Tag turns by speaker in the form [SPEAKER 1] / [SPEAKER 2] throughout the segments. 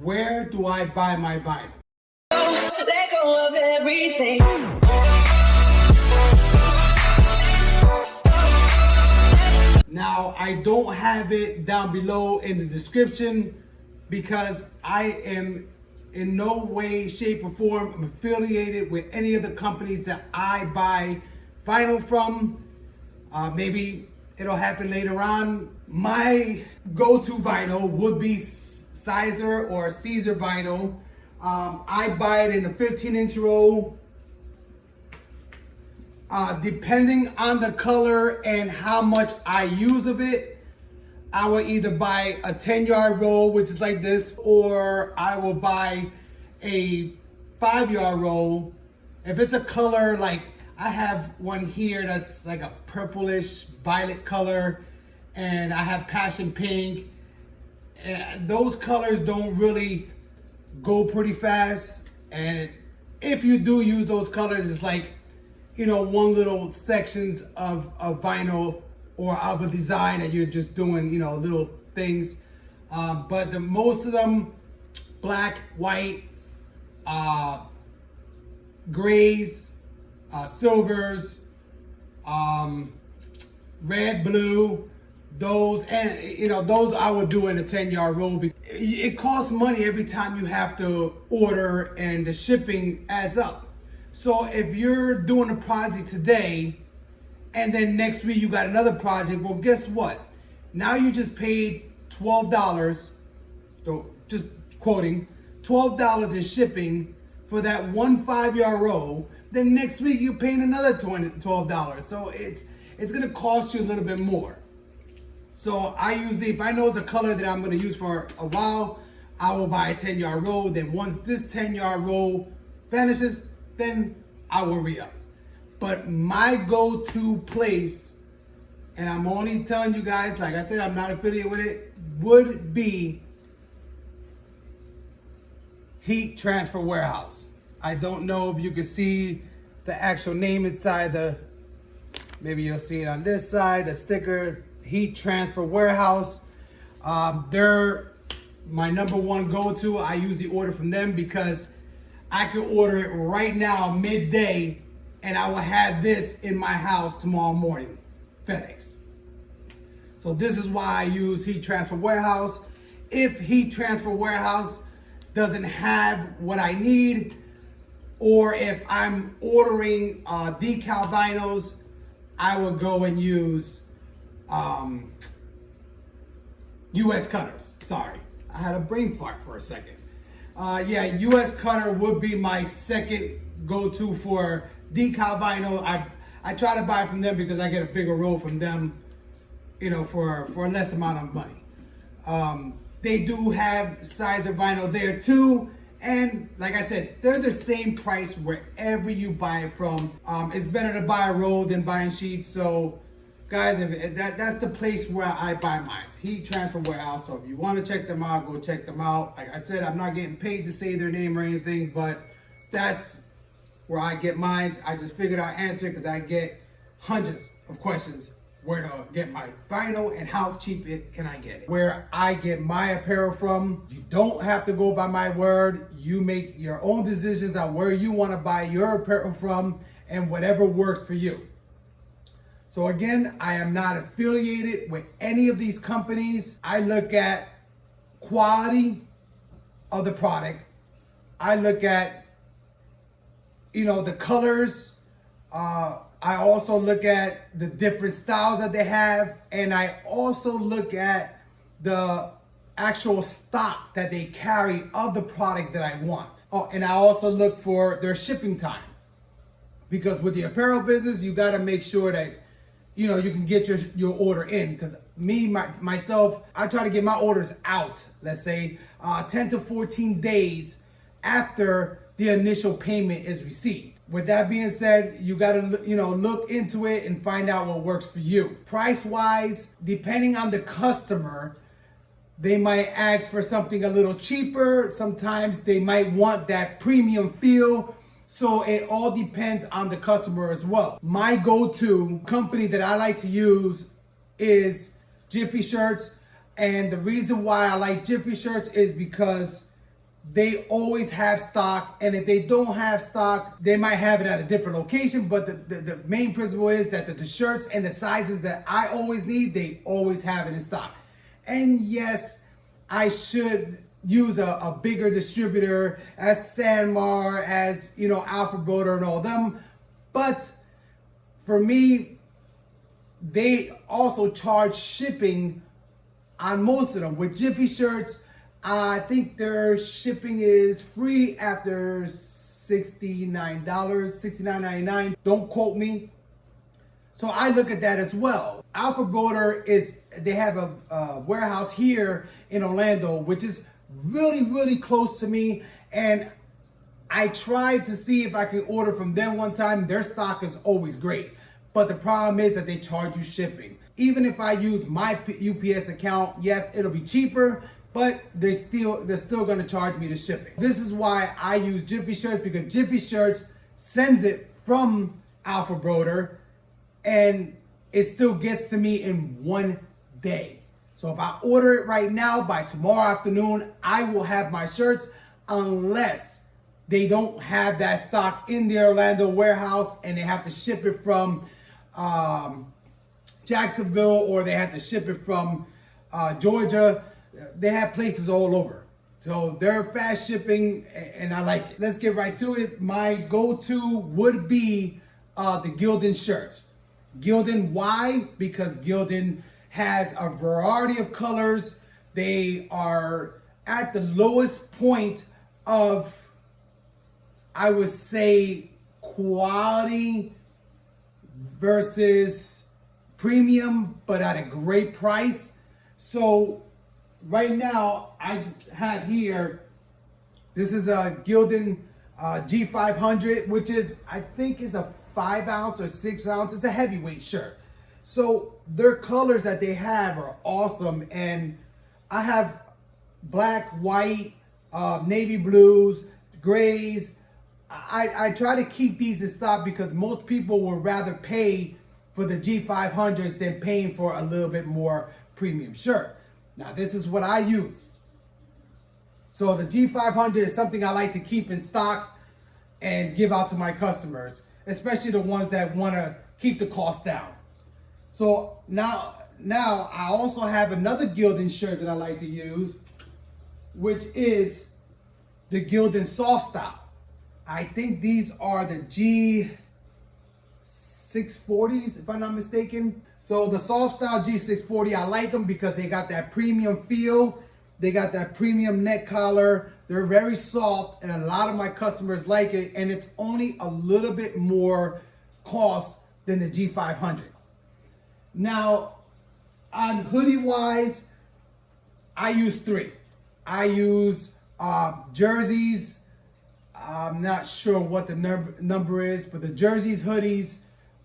[SPEAKER 1] where do I buy my vinyl?
[SPEAKER 2] Let go of everything.
[SPEAKER 1] Now, I don't have it down below in the description because I am in no way, shape, or form affiliated with any of the companies that I buy vinyl from. Maybe it'll happen later on. My go-to vinyl would be Siser or Siser vinyl. I buy it in a 15-inch roll. Depending on the color and how much I use of it, I will either buy a 10-yard roll, which is like this, or I will buy a 5-yard roll. If it's a color, like I have one here that's like a purplish violet color, and I have passion pink, and those colors don't really go pretty fast. And if you do use those colors, it's like, you know, one little sections of vinyl or of a design that you're just doing, you know, little things. But most of them, black, white, grays, silvers, red, blue, those, and you know, those I would do in a 10-yard roll. It costs money every time you have to order, and the shipping adds up. So if you're doing a project today and then next week you got another project, well, guess what? Now you just paid $12, so just quoting, $12 in shipping for that one 5-yard roll. Then next week you're paying another $12. So it's gonna cost you a little bit more. So I usually, if I know it's a color that I'm gonna use for a while, I will buy a 10-yard roll. Then once this 10-yard roll vanishes, then I will re-up. But my go-to place, and I'm only telling you guys, like I said, I'm not affiliated with it, would be Heat Transfer Warehouse. I don't know if you can see the actual name inside the, maybe you'll see it on this side, the sticker, Heat Transfer Warehouse. They're my number one go-to. I usually order from them because I could order it right now, midday, and I will have this in my house tomorrow morning, FedEx. So this is why I use Heat Transfer Warehouse. If Heat Transfer Warehouse doesn't have what I need, or if I'm ordering decal vinyls, I will go and use US Cutters. Sorry, I had a brain fart for a second. Yeah, US Cutter would be my second go-to for decal vinyl. I try to buy from them because I get a bigger roll from them, you know, for a less amount of money. They do have Siser vinyl there too. And like I said, they're the same price wherever you buy it from. It's better to buy a roll than buying sheets. So guys, if that's the place where I buy mine, Heat Transfer Warehouse. So if you want to check them out, go check them out. Like I said, I'm not getting paid to say their name or anything, but that's where I get mine. I just figured I'd answer because I get hundreds of questions where to get my vinyl and how cheap can I get it. Where I get my apparel from, you don't have to go by my word. You make your own decisions on where you want to buy your apparel from and whatever works for you. So again, I am not affiliated with any of these companies. I look at quality of the product. I look at, you know, the colors. I also look at the different styles that they have. And I also look at the actual stock that they carry of the product that I want. Oh, and I also look for their shipping time. Because with the apparel business, you got to make sure that, you know, you can get your order in. Because myself, I try to get my orders out, let's say 10 to 14 days after the initial payment is received. With that being said, you got to, you know, look into it and find out what works for you. Price wise, depending on the customer, they might ask for something a little cheaper. Sometimes they might want that premium feel. So it all depends on the customer as well. My go-to company that I like to use is Jiffy Shirts. And the reason why I like Jiffy Shirts is because they always have stock, and if they don't have stock, they might have it at a different location, but the main principle is that the shirts and the sizes that I always need, they always have it in stock. And yes, I should use a bigger distributor as Sanmar, as Alpha Broder and all them, but for me, they also charge shipping on most of them. With Jiffy shirts, I think their shipping is free after $69, $69.99. Don't quote me. So I look at that as well. Alpha Broder they have a warehouse here in Orlando, which is really, really close to me. And I tried to see if I can order from them one time. Their stock is always great. But the problem is that they charge you shipping. Even if I use my UPS account, yes, it'll be cheaper, but they're still gonna charge me the shipping. This is why I use Jiffy Shirts, because Jiffy Shirts sends it from Alpha Broder and it still gets to me in 1 day. So if I order it right now, by tomorrow afternoon, I will have my shirts, unless they don't have that stock in the Orlando warehouse and they have to ship it from Jacksonville, or they have to ship it from Georgia. They have places all over. So they're fast shipping and I like it. Let's get right to it. My go-to would be the Gildan shirts. Gildan, why? Because Gildan has a variety of colors. They are at the lowest point of, I would say, quality versus premium, but at a great price. So right now I have here, this is a Gildan G500, which is, I think is a 5 ounce or 6 ounce. It's a heavyweight shirt. So their colors that they have are awesome. And I have black, white, navy blues, grays. I try to keep these in stock because most people would rather pay for the G500s than paying for a little bit more premium shirt. Now this is what I use. So the G500 is something I like to keep in stock and give out to my customers, especially the ones that want to keep the cost down. So now I also have another Gildan shirt that I like to use, which is the Gildan Soft Style. I think these are the G640s, if I'm not mistaken. So the Soft Style G640, I like them because they got that premium feel. They got that premium neck collar. They're very soft, and a lot of my customers like it. And it's only a little bit more cost than the G500. Now, on hoodie wise, I use 3. I use jerseys. I'm not sure what the number is, but the jerseys, hoodies,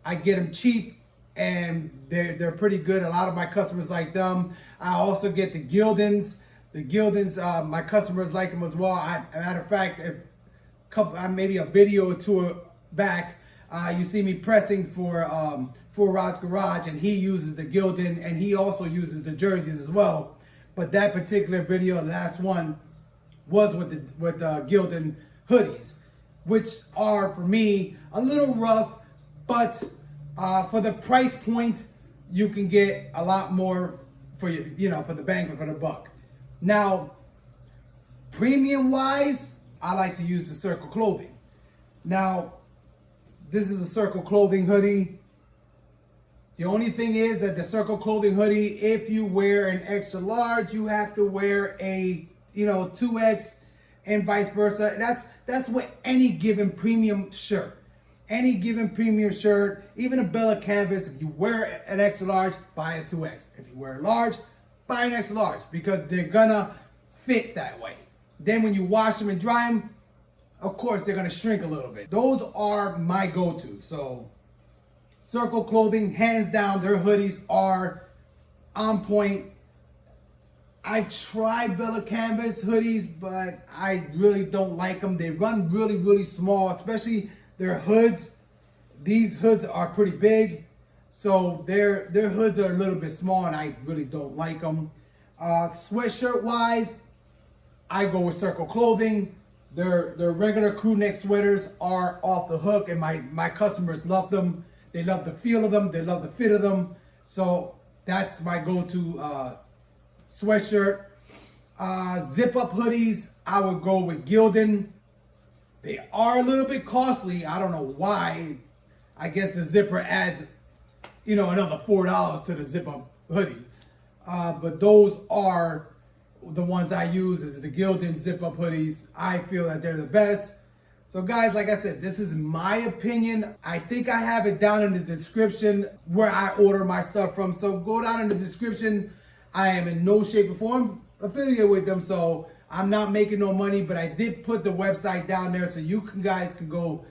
[SPEAKER 1] I get them cheap and they're pretty good. A lot of my customers like them. I also get the Gildans. The Gildans, my customers like them as well. Matter of fact, maybe a video or two back, you see me pressing for Rod's Garage, and he uses the Gildan, and he also uses the jerseys as well. But that particular video, the last one, was with the Gildan hoodies, which are for me a little rough, but for the price point, you can get a lot more for for the bang for the buck. Now, premium wise, I like to use the Circle Clothing. Now, this is a Circle Clothing hoodie. The only thing is that the Circle Clothing hoodie, if you wear an extra large, you have to wear a 2X and vice versa. That's with any given premium shirt. Any given premium shirt, even a Bella Canvas, if you wear an extra large, buy a 2X. If you wear a large, buy an extra large, because they're gonna fit that way. Then when you wash them and dry them, of course, they're gonna shrink a little bit. Those are my go-to. So Circle Clothing, hands down, their hoodies are on point. I tried Bella Canvas hoodies, but I really don't like them. They run really, really small, especially their hoods. These hoods are pretty big, so their hoods are a little bit small, and I really don't like them. Sweatshirt wise, I go with Circle Clothing. Their regular crew neck sweaters are off the hook, and my customers love them. They love the feel of them. They love the fit of them. So that's my go-to sweatshirt. Zip-up hoodies, I would go with Gildan. They are a little bit costly. I don't know why. I guess the zipper adds, another $4 to the zip-up hoodie. But those are the ones I use, is the Gildan zip-up hoodies. I feel that they're the best. So guys, like I said, this is my opinion. I think I have it down in the description where I order my stuff from. So go down in the description. I am in no shape or form affiliated with them, so I'm not making no money, but I did put the website down there so you guys can go,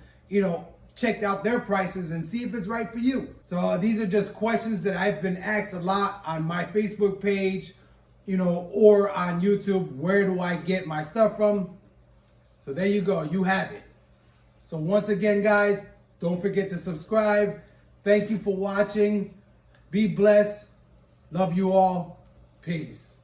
[SPEAKER 1] check out their prices and see if it's right for you. So these are just questions that I've been asked a lot on my Facebook page, or on YouTube. Where do I get my stuff from? So there you go, you have it. So once again, guys, don't forget to subscribe. Thank you for watching. Be blessed. Love you all. Peace.